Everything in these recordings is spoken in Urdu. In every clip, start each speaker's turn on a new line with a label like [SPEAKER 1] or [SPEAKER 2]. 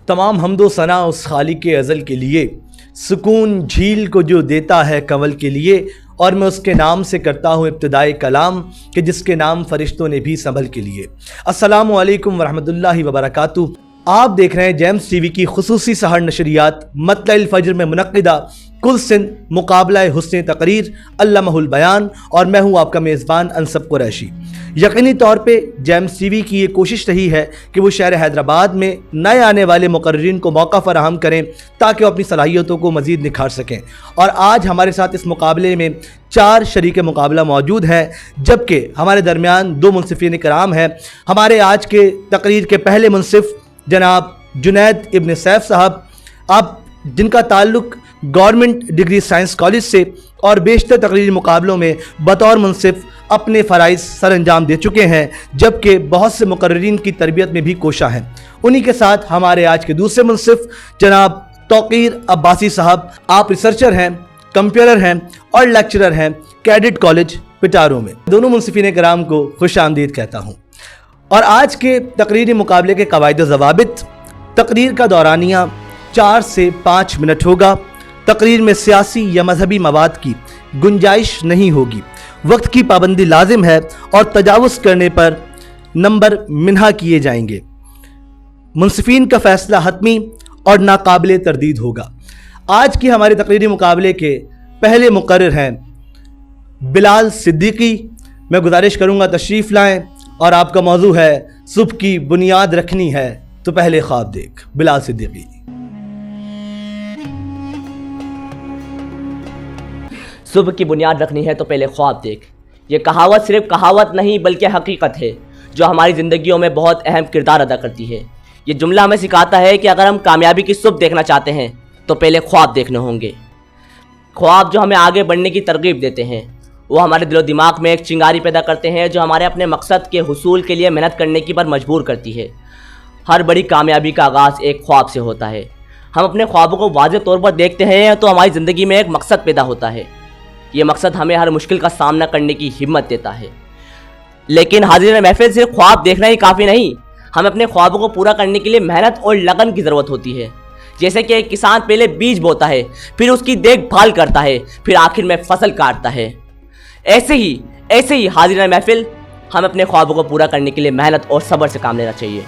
[SPEAKER 1] تمام حمد و ثنا اس خالق ازل کے لیے، سکون جھیل کو جو دیتا ہے کنول کے لیے، اور میں اس کے نام سے کرتا ہوں ابتدائے کلام کہ جس کے نام فرشتوں نے بھی سنبھل کے لیے۔ السلام علیکم ورحمۃ اللہ وبرکاتہ۔ آپ دیکھ رہے ہیں جیمز ٹی وی کی خصوصی سحر نشریات مطلع الفجر میں منعقدہ کل سندھ مقابلہ حسن تقریر علامہ البیان، اور میں ہوں آپ کا میزبان انصب قریشی۔ یقینی طور پہ جیمز ٹی وی کی یہ کوشش رہی ہے کہ وہ شہر حیدرآباد میں نئے آنے والے مقررین کو موقع فراہم کریں تاکہ وہ اپنی صلاحیتوں کو مزید نکھار سکیں، اور آج ہمارے ساتھ اس مقابلے میں 4 شریک مقابلہ موجود ہیں، جبکہ ہمارے درمیان 2 منصفین کرام ہیں۔ ہمارے آج کے تقریر کے پہلے منصف جناب جنید ابن سیف صاحب، آپ جن کا تعلق گورنمنٹ ڈگری سائنس کالج سے اور بیشتر تقریری مقابلوں میں بطور منصف اپنے فرائض سر انجام دے چکے ہیں، جبکہ بہت سے مقررین کی تربیت میں بھی کوشاں ہیں۔ انہی کے ساتھ ہمارے آج کے دوسرے منصف جناب توقیر عباسی صاحب، آپ ریسرچر ہیں، کمپیوٹر ہیں اور لیکچرر ہیں کیڈٹ کالج پٹارو میں۔ دونوں منصفین کرام کو خوش آمدید کہتا ہوں۔ اور آج کے تقریری مقابلے کے قواعد و ضوابط: تقریر کا دورانیہ 4 سے 5 منٹ ہوگا۔ تقریر میں سیاسی یا مذہبی مواد کی گنجائش نہیں ہوگی۔ وقت کی پابندی لازم ہے اور تجاوز کرنے پر نمبر منہا کیے جائیں گے۔ منصفین کا فیصلہ حتمی اور ناقابل تردید ہوگا۔ آج کی ہمارے تقریری مقابلے کے پہلے مقرر ہیں بلال صدیقی۔ میں گزارش کروں گا تشریف لائیں، اور آپ کا موضوع ہے صبح کی بنیاد رکھنی ہے تو پہلے خواب دیکھ۔ بلال صدیقی۔
[SPEAKER 2] صبح کی بنیاد رکھنی ہے تو پہلے خواب دیکھ، یہ کہاوت صرف کہاوت نہیں بلکہ حقیقت ہے جو ہماری زندگیوں میں بہت اہم کردار ادا کرتی ہے۔ یہ جملہ ہمیں سکھاتا ہے کہ اگر ہم کامیابی کی صبح دیکھنا چاہتے ہیں تو پہلے خواب دیکھنے ہوں گے۔ خواب جو ہمیں آگے بڑھنے کی ترغیب دیتے ہیں، وہ ہمارے دل و دماغ میں ایک چنگاری پیدا کرتے ہیں جو ہمارے اپنے مقصد کے حصول کے لیے محنت کرنے کی پر مجبور کرتی ہے۔ ہر بڑی کامیابی کا آغاز ایک خواب سے ہوتا ہے۔ ہم اپنے خوابوں کو واضح طور پر دیکھتے ہیں تو ہماری زندگی میں ایک مقصد پیدا ہوتا ہے۔ یہ مقصد ہمیں ہر مشکل کا سامنا کرنے کی ہمت دیتا ہے۔ لیکن حاضرین محفل صرف خواب دیکھنا ہی کافی نہیں، ہمیں اپنے خوابوں کو پورا کرنے کے لیے محنت اور لگن کی ضرورت ہوتی ہے۔ جیسے کہ ایک کسان پہلے بیج بوتا ہے، پھر اس کی دیکھ بھال کرتا ہے، پھر آخر میں فصل کاٹتا ہے، ایسے ہی حاضرین محفل ہمیں اپنے خوابوں کو پورا کرنے کے لیے محنت اور صبر سے کام لینا چاہیے۔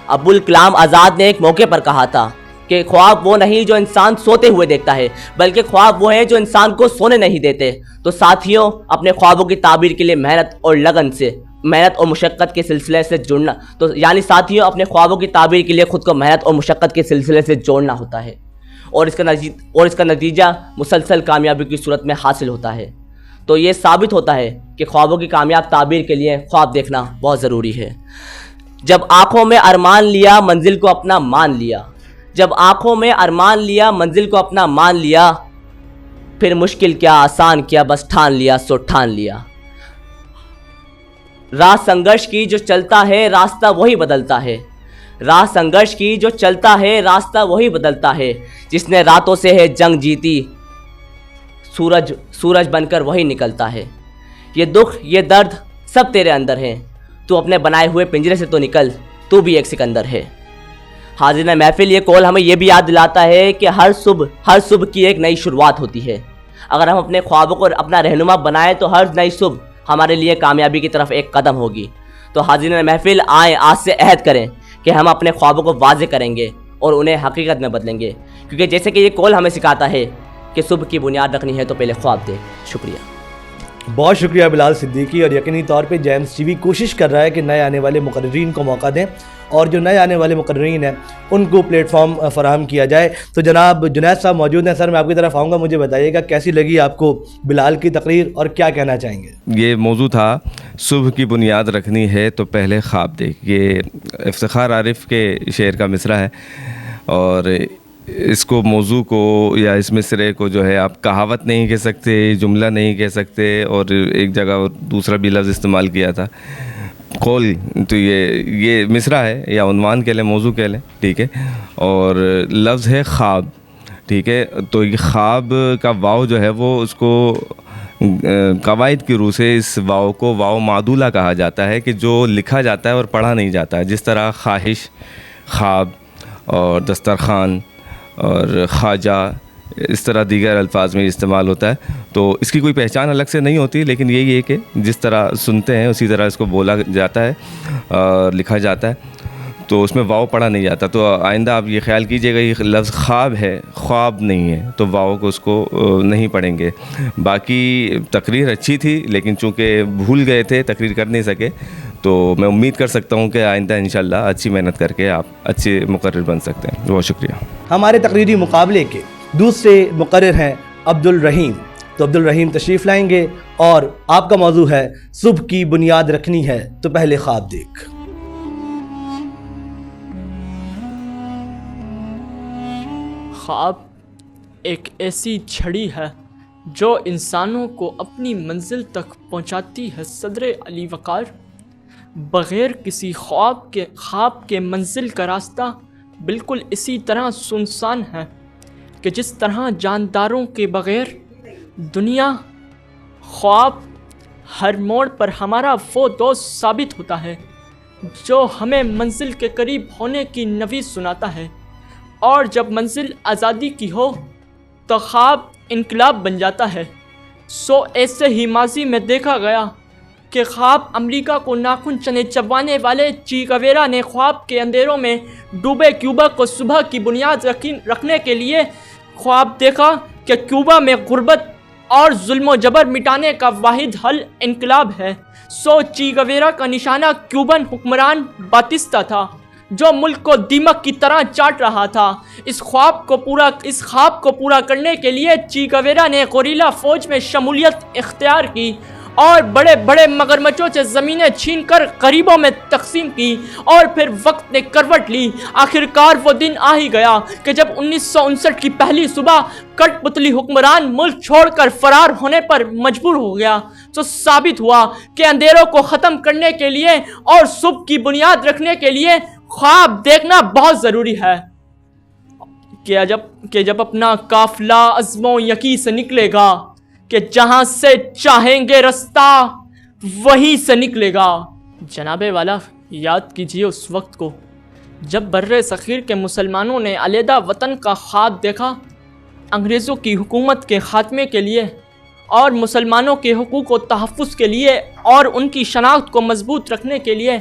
[SPEAKER 2] ابوالکلام آزاد نے ایک موقع پر کہا تھا کہ خواب وہ نہیں جو انسان سوتے ہوئے دیکھتا ہے، بلکہ خواب وہ ہیں جو انسان کو سونے نہیں دیتے۔ تو ساتھیوں، اپنے خوابوں کی تعبیر کے لیے محنت اور مشقت کے سلسلے سے جڑنا، اپنے خوابوں کی تعبیر کے لیے خود کو محنت اور مشقت کے سلسلے سے جوڑنا ہوتا ہے، اور اس کا نتیجہ مسلسل کامیابی کی صورت میں حاصل ہوتا ہے۔ تو یہ ثابت ہوتا ہے کہ خوابوں کی کامیاب تعبیر کے لیے خواب دیکھنا بہت ضروری ہے۔ جب آنکھوں میں ارمان لیا منزل کو اپنا مان لیا، جب آنکھوں میں ارمان لیا منزل کو اپنا مان لیا، پھر مشکل کیا آسان کیا بس ٹھان لیا سو ٹھان لیا۔ راہ سنگرش کی جو چلتا ہے راستہ وہی بدلتا ہے، راہ سنگرش کی جو چلتا ہے راستہ وہی بدلتا ہے، جس نے راتوں سے ہے جنگ جیتی سورج بن کر وہی نکلتا ہے۔ یہ دکھ یہ درد سب تیرے اندر ہیں، تو اپنے بنائے ہوئے پنجرے سے تو نکل، تو بھی ایک سکندر ہے۔ حاضرین محفل، یہ قول ہمیں یہ بھی یاد دلاتا ہے کہ ہر صبح کی ایک نئی شروعات ہوتی ہے۔ اگر ہم اپنے خوابوں کو اپنا رہنما بنائیں تو ہر نئی صبح ہمارے لیے کامیابی کی طرف ایک قدم ہوگی۔ تو حاضرین محفل، آئیں آج سے عہد کریں کہ ہم اپنے خوابوں کو واضح کریں گے اور انہیں حقیقت میں بدلیں گے، کیونکہ جیسے کہ یہ قول ہمیں سکھاتا ہے کہ صبح کی بنیاد رکھنی ہے تو پہلے خواب دیکھ۔ شکریہ۔
[SPEAKER 1] بہت شکریہ بلال صدیقی، اور یقینی طور پہ جیمز ٹی وی کوشش کر رہا ہے کہ نئے آنے والے مقررین کو موقع دیں، اور جو نئے آنے والے مقررین ہیں ان کو پلیٹ فارم فراہم کیا جائے۔ تو جناب جنید صاحب موجود ہیں، سر میں آپ کی طرف آؤں گا، مجھے بتائیے گا کیسی لگی آپ کو بلال کی تقریر اور کیا کہنا چاہیں گے؟
[SPEAKER 3] یہ موضوع تھا صبح کی بنیاد رکھنی ہے تو پہلے خواب دیکھ، یہ افتخار عارف کے شعر کا مصرع ہے، اور اس کو موضوع کو یا اس مصرعے کو جو ہے آپ کہاوت نہیں کہہ سکتے، جملہ نہیں کہہ سکتے، اور ایک جگہ اور دوسرا بھی لفظ استعمال کیا تھا قول، تو یہ مصرع ہے یا عنوان کہہ لیں، موضوع کہہ لیں، ٹھیک ہے، اور لفظ ہے خواب، ٹھیک ہے۔ تو یہ خواب کا واو جو ہے وہ اس کو قواعد کی روح سے اس واو کو واو معدولہ کہا جاتا ہے کہ جو لکھا جاتا ہے اور پڑھا نہیں جاتا ہے، جس طرح خواہش، خواب اور دسترخوان اور خواجہ، اس طرح دیگر الفاظ میں استعمال ہوتا ہے. تو اس کی کوئی پہچان الگ سے نہیں ہوتی، لیکن یہی ہے کہ جس طرح سنتے ہیں اسی طرح اس کو بولا جاتا ہے اور لکھا جاتا ہے. تو اس میں واو پڑھا نہیں جاتا. تو آئندہ آپ یہ خیال کیجئے گا یہ لفظ خواب ہے، خواب نہیں ہے، تو واو کو اس کو نہیں پڑھیں گے. باقی تقریر اچھی تھی، لیکن چونکہ بھول گئے تھے، تقریر کر نہیں سکے، تو میں امید کر سکتا ہوں کہ آئندہ انشاءاللہ اچھی محنت کر کے آپ اچھے مقرر بن سکتے ہیں. بہت شکریہ.
[SPEAKER 1] ہمارے تقریری مقابلے کے دوسرے مقرر ہیں عبد الرحیم. تو عبد الرحیم تشریف لائیں گے اور آپ کا موضوع ہے صبح کی بنیاد رکھنی ہے تو پہلے خواب دیکھ.
[SPEAKER 4] خواب ایک ایسی چھڑی ہے جو انسانوں کو اپنی منزل تک پہنچاتی ہے. صدر علی وقار، بغیر کسی خواب کے منزل کا راستہ بالکل اسی طرح سنسان ہے کہ جس طرح جانداروں کے بغیر دنیا. خواب ہر موڑ پر ہمارا وہ دوست ثابت ہوتا ہے جو ہمیں منزل کے قریب ہونے کی نوید سناتا ہے، اور جب منزل آزادی کی ہو تو خواب انقلاب بن جاتا ہے. ایسے ہی ماضی میں دیکھا گیا کہ خواب امریکہ کو ناخن چنے چبانے والے چی گویرا نے خواب کے اندھیروں میں ڈوبے کیوبا کو صبح کی بنیاد رکھنے کے لیے خواب دیکھا کہ کیوبا میں غربت اور ظلم و جبر مٹانے کا واحد حل انقلاب ہے. چی گویرا کا نشانہ کیوبن حکمران باتیستا تھا جو ملک کو دیمک کی طرح چاٹ رہا تھا. اس خواب کو پورا کرنے کے لیے چی گویرا نے غوریلا فوج میں شمولیت اختیار کی اور بڑے بڑے مگرمچھوں سے زمینیں چھین کر غریبوں میں تقسیم کی، اور پھر وقت نے کروٹ لی. آخرکار وہ دن آ ہی گیا کہ جب 1959 کی پہلی صبح کٹ پتلی حکمران ملک چھوڑ کر فرار ہونے پر مجبور ہو گیا. تو ثابت ہوا کہ اندھیروں کو ختم کرنے کے لیے اور صبح کی بنیاد رکھنے کے لیے خواب دیکھنا بہت ضروری ہے. کہ جب اپنا قافلہ عزم و یقین سے نکلے گا کہ جہاں سے چاہیں گے رستہ وہیں سے نکلے گا. جناب والا، یاد کیجیے اس وقت کو جب بر صغیر کے مسلمانوں نے علیحدہ وطن کا خواب دیکھا. انگریزوں کی حکومت کے خاتمے کے لیے اور مسلمانوں کے حقوق و تحفظ کے لیے اور ان کی شناخت کو مضبوط رکھنے کے لیے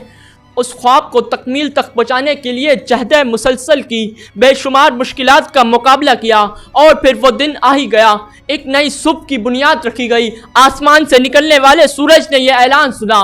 [SPEAKER 4] اس خواب کو تکمیل تک پہنچانے کے لیے جہد مسلسل کی، بے شمار مشکلات کا مقابلہ کیا، اور پھر وہ دن آ ہی گیا. ایک نئی صبح کی بنیاد رکھی گئی. آسمان سے نکلنے والے سورج نے یہ اعلان سنا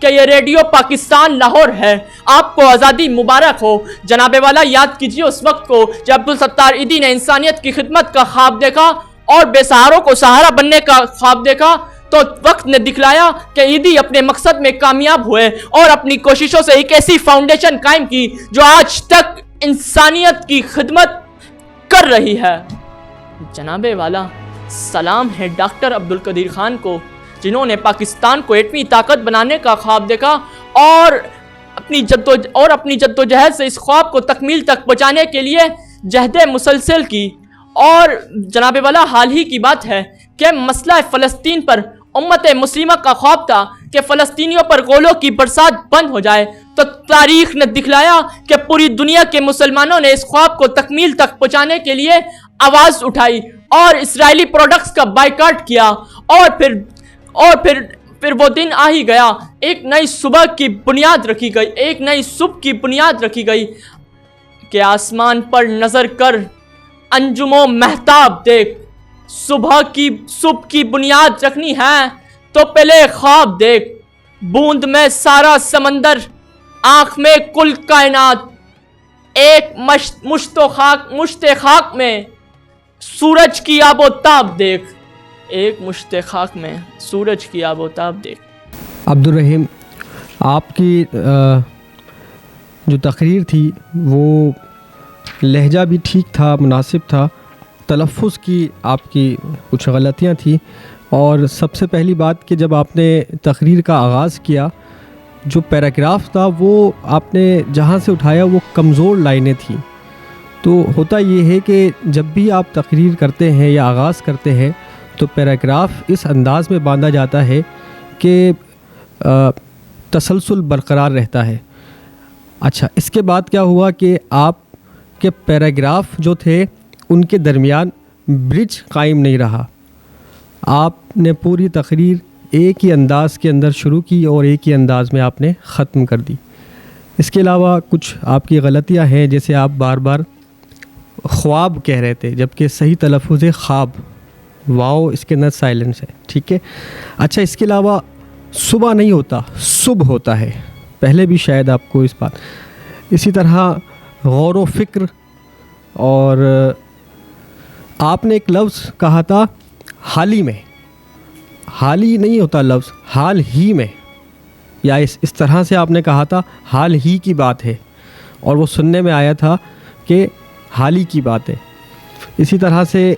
[SPEAKER 4] کہ یہ ریڈیو پاکستان لاہور ہے، آپ کو آزادی مبارک ہو. جناب والا، یاد کیجیے اس وقت کو جب عبدالستار ایدھی نے انسانیت کی خدمت کا خواب دیکھا اور بے سہاروں کو سہارا بننے کا خواب دیکھا، تو وقت نے دکھلایا کہ ایدھی اپنے مقصد میں کامیاب ہوئے اور اپنی کوششوں سے ایک ایسی فاؤنڈیشن قائم کی جو آج تک انسانیت کی خدمت کر رہی ہے. جناب والا، سلام ہے ڈاکٹر عبدالقدیر خان کو جنہوں نے پاکستان کو ایٹمی طاقت بنانے کا خواب دیکھا اور اپنی جدوجہد سے اس خواب کو تکمیل تک پہنچانے کے لیے جہد مسلسل کی. اور جناب والا، حال ہی کی بات ہے کہ مسئلہ فلسطین پر امت مسلمہ کا خواب تھا کہ فلسطینیوں پر گولوں کی برسات بند ہو جائے. تو تاریخ نے دکھلایا کہ پوری دنیا کے مسلمانوں نے اس خواب کو تکمیل تک پہنچانے کے لیے آواز اٹھائی اور اسرائیلی پروڈکٹس کا بائیکاٹ کیا. اور پھر وہ دن آ ہی گیا. ایک نئی صبح کی بنیاد رکھی گئی کہ آسمان پر نظر کر انجم و مہتاب دیکھ. صبح کی بنیاد رکھنی ہے تو پہلے خواب دیکھ. بوند میں سارا سمندر، آنکھ میں کل کائنات، ایک مشت خاک میں سورج کی آب و تاب دیکھ. ایک مشت خاک میں سورج کی آب و تاب دیکھ.
[SPEAKER 5] عبد الرحیم، آپ کی جو تقریر تھی وہ لہجہ بھی ٹھیک تھا، مناسب تھا، تلفظ کی آپ کی کچھ غلطیاں تھیں، اور سب سے پہلی بات کہ جب آپ نے تقریر کا آغاز کیا جو پیراگراف تھا وہ آپ نے جہاں سے اٹھایا وہ کمزور لائنیں تھیں. تو ہوتا یہ ہے کہ جب بھی آپ تقریر کرتے ہیں یا آغاز کرتے ہیں تو پیراگراف اس انداز میں باندھا جاتا ہے کہ تسلسل برقرار رہتا ہے. اچھا، اس کے بعد کیا ہوا کہ آپ کہ پیراگراف جو تھے ان کے درمیان برج قائم نہیں رہا. آپ نے پوری تقریر ایک ہی انداز کے اندر شروع کی اور ایک ہی انداز میں آپ نے ختم کر دی. اس کے علاوہ کچھ آپ کی غلطیاں ہیں، جیسے آپ بار بار خواب کہہ رہے تھے، جبکہ صحیح تلفظ ہے خواب. واؤ اس کے اندر سائلنس ہے، ٹھیک ہے. اچھا، اس کے علاوہ صبح نہیں ہوتا، صبح ہوتا ہے. پہلے بھی شاید آپ کو اس بات. اسی طرح غور و فکر، اور آپ نے ایک لفظ کہا تھا حال ہی میں. حال ہی نہیں ہوتا لفظ، حال ہی میں، یا اس طرح سے آپ نے کہا تھا حال ہی کی بات ہے، اور وہ سننے میں آیا تھا کہ حال ہی کی بات ہے. اسی طرح سے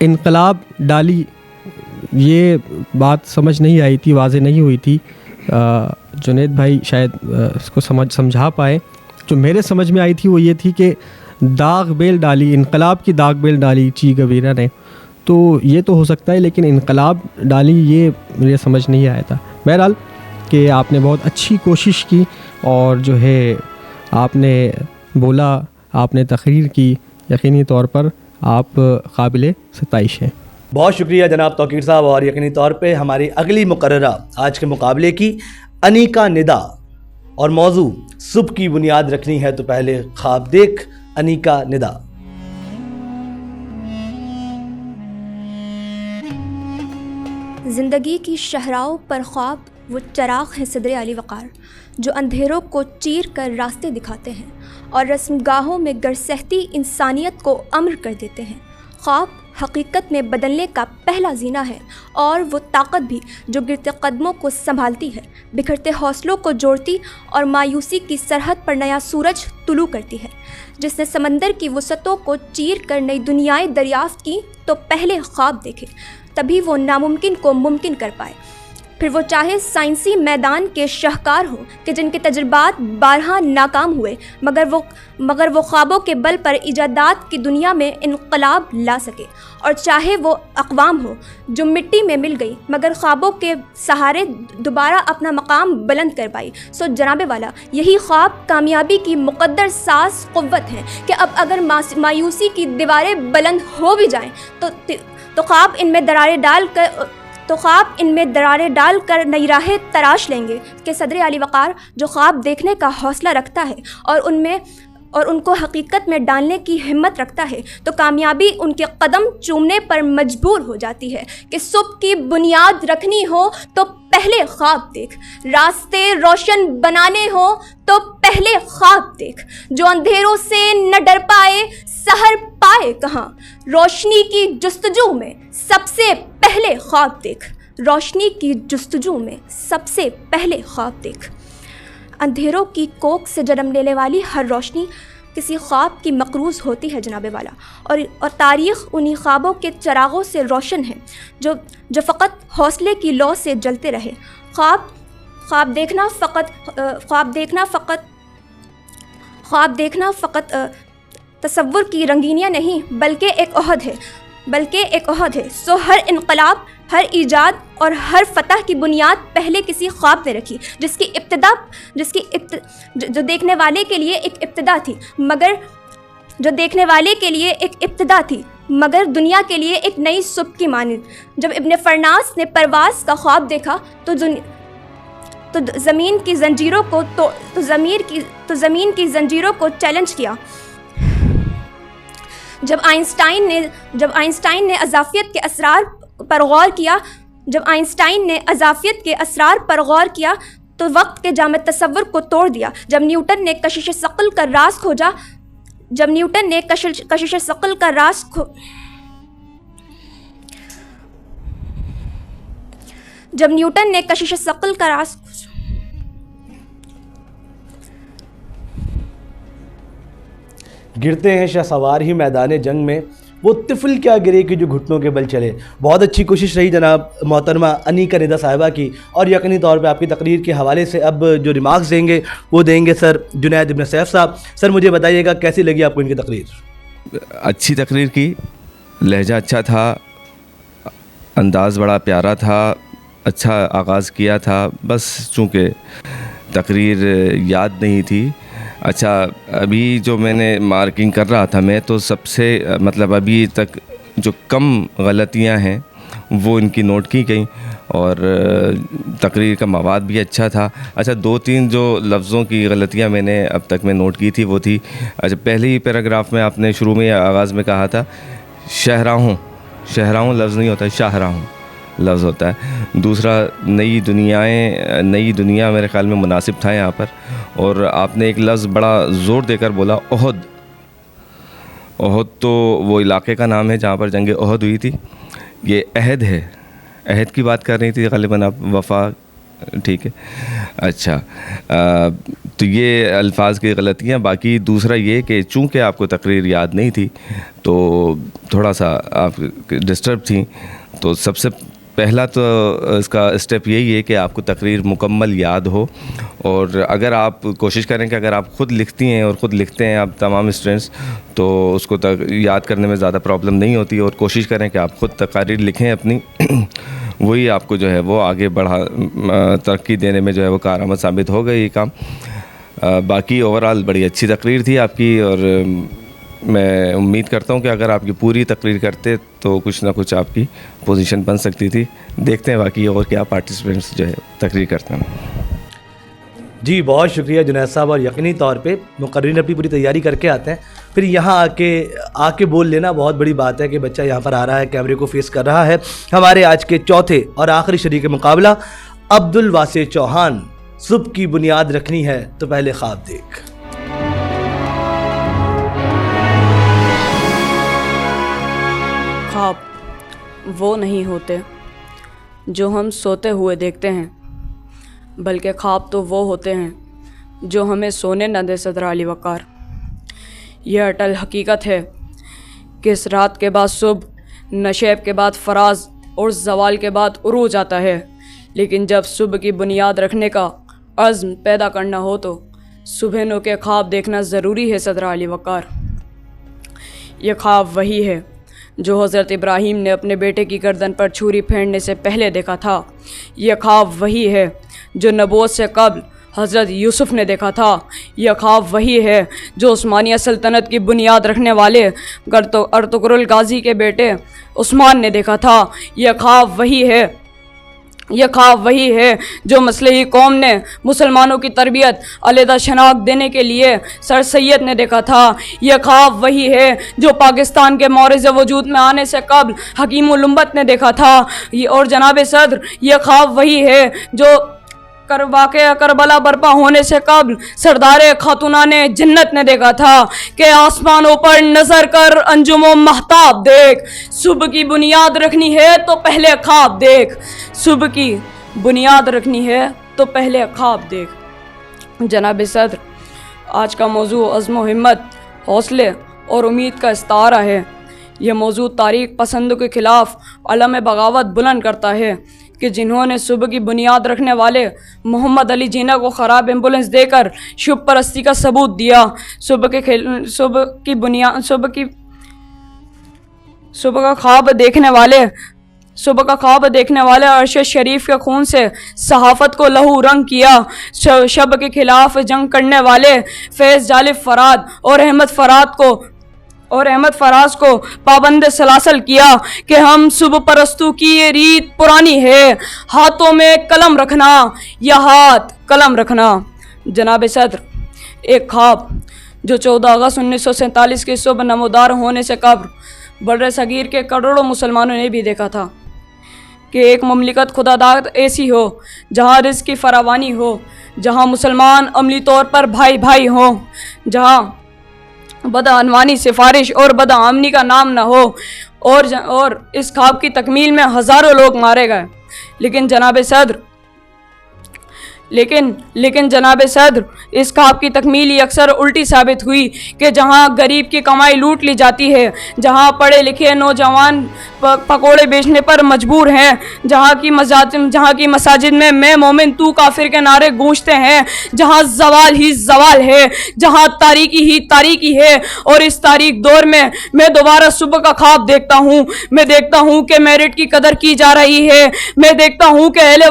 [SPEAKER 5] انقلاب ڈالی، یہ بات سمجھ نہیں آئی تھی، واضح نہیں ہوئی تھی. جنید بھائی شاید اس کو سمجھا پائے. جو میرے سمجھ میں آئی تھی وہ یہ تھی کہ داغ بیل ڈالی، انقلاب کی داغ بیل ڈالی چی گویرا نے. تو یہ تو ہو سکتا ہے، لیکن انقلاب ڈالی یہ مجھے سمجھ نہیں آیا تھا. بہرحال کہ آپ نے بہت اچھی کوشش کی، اور جو ہے آپ نے بولا، آپ نے تقریر کی، یقینی طور پر آپ قابل ستائش ہیں.
[SPEAKER 1] بہت شکریہ جناب توقیر صاحب. اور یقینی طور پہ ہماری اگلی مقررہ آج کے مقابلے کی انیکا ندا، اور موضوع صبح کی بنیاد رکھنی ہے تو پہلے خواب دیکھ. انیکا ندا.
[SPEAKER 6] زندگی کی شہراؤں پر خواب وہ چراغ ہیں صدر علی وقار، جو اندھیروں کو چیر کر راستے دکھاتے ہیں اور رسم گاہوں میں گرسہتی انسانیت کو امر کر دیتے ہیں. خواب حقیقت میں بدلنے کا پہلا زینہ ہے، اور وہ طاقت بھی جو گرتے قدموں کو سنبھالتی ہے، بکھرتے حوصلوں کو جوڑتی اور مایوسی کی سرحد پر نیا سورج طلوع کرتی ہے. جس نے سمندر کی وسعتوں کو چیر کر نئی دنیائیں دریافت کی تو پہلے خواب دیکھے، تبھی وہ ناممکن کو ممکن کر پائے. پھر وہ چاہے سائنسی میدان کے شاہکار ہوں کہ جن کے تجربات بارہا ناکام ہوئے، مگر وہ خوابوں کے بل پر ایجادات کی دنیا میں انقلاب لا سکے. اور چاہے وہ اقوام ہو جو مٹی میں مل گئی مگر خوابوں کے سہارے دوبارہ اپنا مقام بلند کر پائی. سو جناب والا، یہی خواب کامیابی کی مقدر ساز قوت ہیں کہ اب اگر مایوسی کی دیواریں بلند ہو بھی جائیں تو خواب ان میں دراریں ڈال کر نئی راہیں تراش لیں گے. کہ صدر علی وقار جو خواب دیکھنے کا حوصلہ رکھتا ہے اور ان کو حقیقت میں ڈالنے کی ہمت رکھتا ہے تو کامیابی ان کے قدم چومنے پر مجبور ہو جاتی ہے. کہ صبح کی بنیاد رکھنی ہو تو پہلے خواب دیکھ، راستے روشن بنانے ہو تو پہلے خواب دیکھ. جو اندھیروں سے نہ ڈر پائے سحر پائے کہاں، روشنی کی جستجو میں سب سے پہلے خواب دیکھ. روشنی کی جستجو میں سب سے پہلے خواب دیکھ. اندھیروں کی کوکھ سے جنم لینے والی ہر روشنی کسی خواب کی مقروض ہوتی ہے جناب والا، اور تاریخ انہی خوابوں کے چراغوں سے روشن ہے جو فقط حوصلے کی لو سے جلتے رہے. خواب دیکھنا فقط تصور کی رنگینیاں نہیں بلکہ ایک عہد ہے. سو ہر انقلاب، ہر ایجاد اور ہر فتح کی بنیاد پہلے کسی خواب نے رکھی، جو دیکھنے والے کے لیے ایک ابتدا تھی مگر دنیا کے لیے ایک نئی صبح کی مانند. جب ابن فرناس نے پرواز کا خواب دیکھا تو زمین کی زنجیروں کو چیلنج کیا. جب آئنسٹائن نے اضافیت کے اسرار پر غور کیا تو وقت کے جامد تصور کو توڑ دیا. جب نیوٹن نے کشش ثقل کا راز کھوجا
[SPEAKER 1] گرتے ہیں شاہ سوار ہی میدان جنگ میں، وہ طفل کیا گرے کہ جو گھٹنوں کے بل چلے. بہت اچھی کوشش رہی جناب محترمہ انیکا ندا صاحبہ کی. اور یقینی طور پہ آپ کی تقریر کے حوالے سے اب جو ریمارکس دیں گے وہ دیں گے سر جنید ابن سیف صاحب. سر مجھے بتائیے گا کیسی لگی آپ کو ان کی تقریر؟
[SPEAKER 3] اچھی تقریر کی، لہجہ اچھا تھا، انداز بڑا پیارا تھا، اچھا آغاز کیا تھا. بس چونکہ تقریر یاد نہیں تھی اچھا ابھی جو میں نے مارکنگ کر رہا تھا میں تو سب سے مطلب ابھی تک جو کم غلطیاں ہیں وہ ان کی نوٹ کی گئیں اور تقریر کا مواد بھی اچھا تھا. اچھا 2-3 جو لفظوں کی غلطیاں میں نے اب تک میں نوٹ کی تھی وہ تھی اچھا پہلے ہی پیراگراف میں آپ نے شروع میں آغاز میں کہا تھا شاہراہوں لفظ نہیں ہوتا ہے شاہراہوں لفظ ہوتا ہے. دوسرا نئی دنیا میرے خیال میں مناسب تھا یہاں پر. اور آپ نے ایک لفظ بڑا زور دے کر بولا احد تو وہ علاقے کا نام ہے جہاں پر جنگ احد ہوئی تھی. یہ عہد ہے, عہد کی بات کر رہی تھی غالباً آپ, وفا ٹھیک ہے. اچھا تو یہ الفاظ کی غلطیاں. باقی دوسرا یہ کہ چونکہ آپ کو تقریر یاد نہیں تھی تو تھوڑا سا آپ ڈسٹرب تھیں, تو سب سے پہلا تو اس کا اسٹیپ یہی ہے کہ آپ کو تقریر مکمل یاد ہو. اور اگر آپ کوشش کریں کہ اگر آپ خود لکھتی ہیں اور خود لکھتے ہیں آپ تمام اسٹوڈنٹس تو اس کو یاد کرنے میں زیادہ پرابلم نہیں ہوتی. اور کوشش کریں کہ آپ خود تقاریر لکھیں اپنی, وہی آپ کو جو ہے وہ آگے ترقی دینے میں جو ہے وہ کارآمد ثابت ہوگا یہ کام. باقی اوورآل بڑی اچھی تقریر تھی آپ کی اور میں امید کرتا ہوں کہ اگر آپ کی پوری تقریر کرتے تو کچھ نہ کچھ آپ کی پوزیشن بن سکتی تھی. دیکھتے ہیں باقی اور کیا پارٹیسپینٹس جو ہے تقریر کرتے ہیں.
[SPEAKER 1] جی بہت شکریہ جنید صاحب. اور یقینی طور پہ مقررین اپنی پوری تیاری کر کے آتے ہیں, پھر یہاں آ کے بول لینا بہت بڑی بات ہے کہ بچہ یہاں پر آ رہا ہے, کیمرے کو فیس کر رہا ہے. ہمارے آج کے چوتھے اور آخری شریک مقابلہ عبدالواسع چوہان. صبح کی بنیاد رکھنی ہے تو پہلے خواب دیکھ.
[SPEAKER 7] خواب وہ نہیں ہوتے جو ہم سوتے ہوئے دیکھتے ہیں, بلکہ خواب تو وہ ہوتے ہیں جو ہمیں سونے نہ دے. صدر علی وقار, یہ اٹل حقیقت ہے کہ اس رات کے بعد صبح, نشیب کے بعد فراز اور زوال کے بعد عروج آتا ہے. لیکن جب صبح کی بنیاد رکھنے کا عزم پیدا کرنا ہو تو صبح نو کے خواب دیکھنا ضروری ہے. صدر علی وقار, یہ خواب وہی ہے جو حضرت ابراہیم نے اپنے بیٹے کی گردن پر چھری پھیرنے سے پہلے دیکھا تھا. یہ خواب وہی ہے جو نبوت سے قبل حضرت یوسف نے دیکھا تھا. یہ خواب وہی ہے جو عثمانیہ سلطنت کی بنیاد رکھنے والے ارطغرل غازی کے بیٹے عثمان نے دیکھا تھا. یہ خواب وہی ہے جو مسلحی قوم نے مسلمانوں کی تربیت علیحدہ شناخت دینے کے لیے سر سید نے دیکھا تھا. یہ خواب وہی ہے جو پاکستان کے مورز وجود میں آنے سے قبل حکیم الامت نے دیکھا تھا. اور جناب صدر, یہ خواب وہی ہے جو واقعہ کربلا برپا ہونے سے قبل سردار خاتونان جنت نے دیکھا تھا کہ آسمانوں پر نظر کر انجم و مہتاب دیکھ, صبح کی بنیاد رکھنی ہے تو پہلے خواب دیکھ. صبح کی بنیاد رکھنی ہے تو پہلے خواب دیکھ. جناب صدر, آج کا موضوع عزم و ہمت, حوصلے اور امید کا استعارہ ہے. یہ موضوع تاریخ پسندوں کے خلاف علم بغاوت بلند کرتا ہے کہ جنہوں نے صبح کی بنیاد رکھنے والے محمد علی جناح کو خراب ایمبولنس دے کر شب پرستی کا ثبوت دیا. صبح کا خواب دیکھنے والے عرش شریف کے خون سے صحافت کو لہو رنگ کیا. شب کے خلاف جنگ کرنے والے فیض جالب فراد اور احمد فراز کو پابند سلاسل کیا کہ ہم صبح پرستوں کی یہ ریت پرانی ہے, ہاتھوں میں قلم رکھنا یا ہاتھ قلم رکھنا. جناب صدر, ایک خواب جو 14 اگست 1947 کی صبح نمودار ہونے سے قبل بر صغیر کے کروڑوں مسلمانوں نے بھی دیکھا تھا کہ ایک مملکت خدا داد ایسی ہو جہاں رزق کی فراوانی ہو, جہاں مسلمان عملی طور پر بھائی بھائی ہوں, جہاں بدعنوانی, سفارش اور بدامنی کا نام نہ ہو. اور اس خواب کی تکمیل میں ہزاروں لوگ مارے گئے. لیکن جناب صدر اس خواب کی تکمیل اکثر الٹی ثابت ہوئی کہ جہاں غریب کی کمائی لوٹ لی جاتی ہے, جہاں پڑھے لکھے نوجوان پکوڑے بیچنے پر مجبور ہیں, جہاں کی مساجد میں میں مومن تو کافر کے نعرے گونجتے ہیں, جہاں زوال ہی زوال ہے, جہاں تاریکی ہی تاریکی ہے. اور اس تاریک دور میں دوبارہ صبح کا خواب دیکھتا ہوں. میں دیکھتا ہوں کہ میرٹ کی قدر کی جا رہی ہے. میں دیکھتا ہوں کہ اہل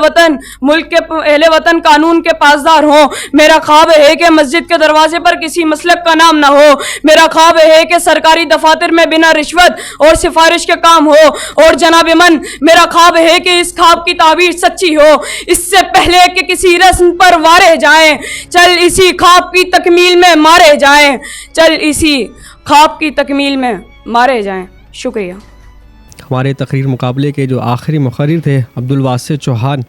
[SPEAKER 7] وطن کا قانون کے پاسدار ہوں. میرا خواب ہے کہ مسجد کے دروازے پر کسی مسلک کا نام نہ ہو. میرا خواب ہے کہ سرکاری دفاتر میں بنا رشوت اور سفارش کے کام ہو. اور جناب من، میرا خواب ہے کہ اس خواب کی تعبیر سچی ہو اس سے پہلے کہ کسی رسم پر وارے جائیں. چل اسی خواب کی تکمیل میں مارے جائیں. چل اسی خواب کی تکمیل میں مارے جائیں. شکریہ.
[SPEAKER 5] ہمارے تقریر مقابلے کے جو آخری مقرر تھے عبدالواسع چوہان،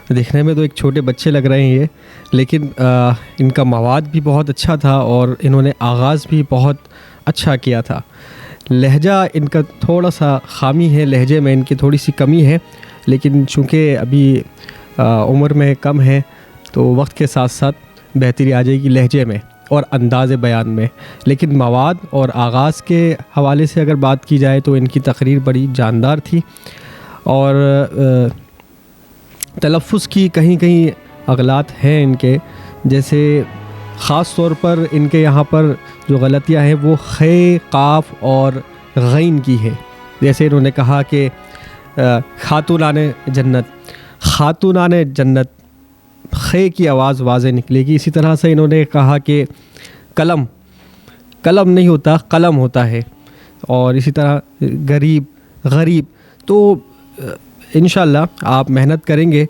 [SPEAKER 5] دیکھنے میں تو ایک چھوٹے بچے لگ رہے ہیں یہ، لیکن ان کا مواد بھی بہت اچھا تھا اور انہوں نے آغاز بھی بہت اچھا کیا تھا. لہجہ ان کا تھوڑا سا خامی ہے، لہجے میں ان کی تھوڑی سی کمی ہے، لیکن چونکہ ابھی عمر میں کم ہے تو وقت کے ساتھ ساتھ بہتری آ جائے گی لہجے میں اور انداز بیان میں. لیکن مواد اور آغاز کے حوالے سے اگر بات کی جائے تو ان کی تقریر بڑی جاندار تھی، اور تلفظ کی کہیں کہیں اغلاط ہیں ان کے، جیسے خاص طور پر ان کے یہاں پر جو غلطیاں ہیں وہ خے، قاف اور غین کی ہے. جیسے انہوں نے کہا کہ خاتونان جنت، خاتونان جنت، خے کی آواز واضح نکلے گی. اسی طرح سے انہوں نے کہا کہ قلم، قلم نہیں ہوتا قلم ہوتا ہے. اور اسی طرح غریب، غریب. تو انشاءاللہ آپ محنت کریں گے،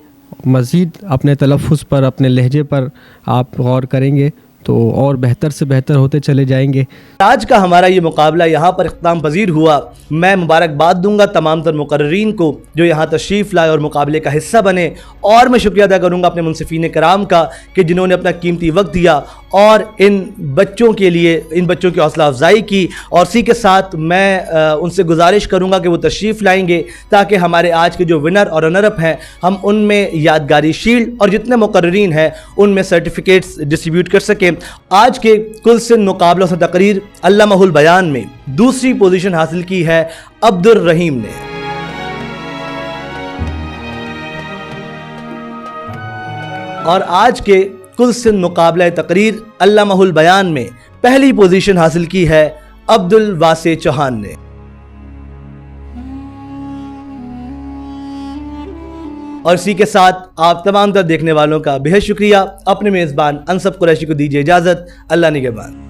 [SPEAKER 5] مزید اپنے تلفظ پر، اپنے لہجے پر آپ غور کریں گے تو اور بہتر سے بہتر ہوتے چلے جائیں گے.
[SPEAKER 1] آج کا ہمارا یہ مقابلہ یہاں پر اختتام پذیر ہوا. میں مبارکباد دوں گا تمام تر مقررین کو جو یہاں تشریف لائے اور مقابلے کا حصہ بنے، اور میں شکریہ ادا کروں گا اپنے منصفین کرام کا کہ جنہوں نے اپنا قیمتی وقت دیا اور ان بچوں کے لیے، ان بچوں کی حوصلہ افزائی کی. اور اسی کے ساتھ میں ان سے گزارش کروں گا کہ وہ تشریف لائیں گے تاکہ ہمارے آج کے جو ونر اور رنر اپ ہیں ہم ان میں یادگاری شیلڈ اور جتنے مقررین ہیں ان میں سرٹیفکیٹس ڈسٹریبیوٹ کر سکیں. آج کے کل سن مقابلوں سے تقریر علامہ البیان میں دوسری پوزیشن حاصل کی ہے عبد الرحیم نے. اور آج کے کل سن مقابلہ تقریر علامہ البیان میں پہلی پوزیشن حاصل کی ہے عبدالواسع چوہان نے. اور اسی کے ساتھ آپ تمام تر دیکھنے والوں کا بہت شکریہ. اپنے میزبان انصف قریشی کو دیجیے اجازت. اللہ نگہبان.